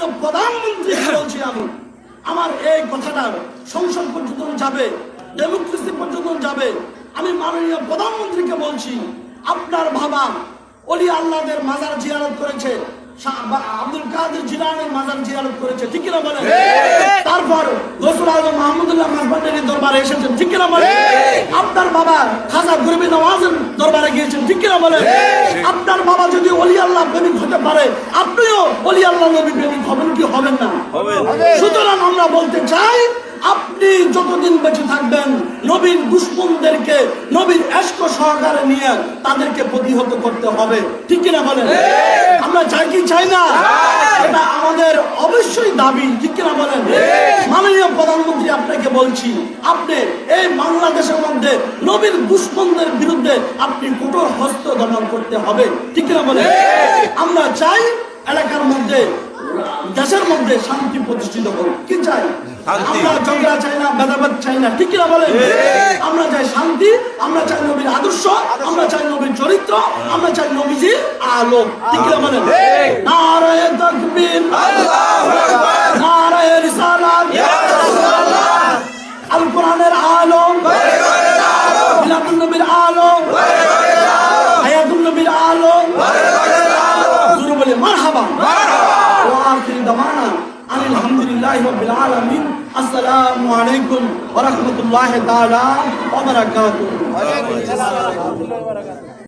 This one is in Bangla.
মাননীয় প্রধানমন্ত্রী বলছি আমি, আমার এই কথাটা সংসদ পর্যন্ত যাবে, ডেমোক্রেসি পর্যন্ত যাবে। আমি মাননীয় প্রধানমন্ত্রীকে বলছি, আপনার বাবা ওলি আল্লাহদের মাজার জিয়ারত করেছে, আব্দুল কাদের জিলানীর মাজার জিয়ারত করেছে, ঠিক কিনা বলেন? তারপর গৌসুল আজম মাহমুদুল্লাহ মাসবান্ডারির দরবারে এসেছেন, ঠিক কিনা বলেন? আপনার বাবা খাজা গরিবী নওয়াজের দরবারে গিয়েছেন, ঠিক কিনা বলেন? আপনার বাবা যদি ওলি আল্লাহ প্রেমিক হতে পারে, আপনিও ওলি আল্লাহ নবী প্রেমিক হবেন কি হবেন না? সুতরাং আমরা বলতে চাই, আপনি যতদিন বেঁচে থাকবেন নবীর দুশমনদেরকে নবীর এশক সহকারে নিয়ে তাদেরকে প্রতিহত করতে হবে, ঠিক কিনা বলেন? আমরা চাই কি চাই না? এটা আমাদের অবশ্যই দাবি, ঠিক কিনা বলেন? মাননীয় প্রধানমন্ত্রী, আপনাকে বলছি, আপনি এই বাংলাদেশের মধ্যে নবীর দুশমনদের বিরুদ্ধে আপনি কঠোর হস্ত দমন করতে হবে, ঠিক কিনা বলেন? আমরা চাই এলাকার মধ্যে, দেশের মধ্যে শান্তি প্রতিষ্ঠিত হোক। কি চাই? আমরা ঝগড়া চাই না, ভেদাভেদ চাই না, ঠিক কিনা বলেন? আমরা চাই শান্তি, আমরা চাই নবীর আদর্শ, আমরা চাই নবীর চরিত্র, আমরা চাই নবীজির আলো, ঠিক কিনা বলেন? নারায়ে তাকবীর, আল্লাহু আকবার, নারায়ে রিসালাত, ইয়া রাসূলুল্লাহ, আল কোরআনের আলো, মিলাদুন নবীর আলো, হায়াতুন নবীর আলো, জোরে বলে মারহাবা। وآخر دعوانا أن الحمد لله رب العالمين. السلام عليكم ورحمة الله تعالى وبركاته.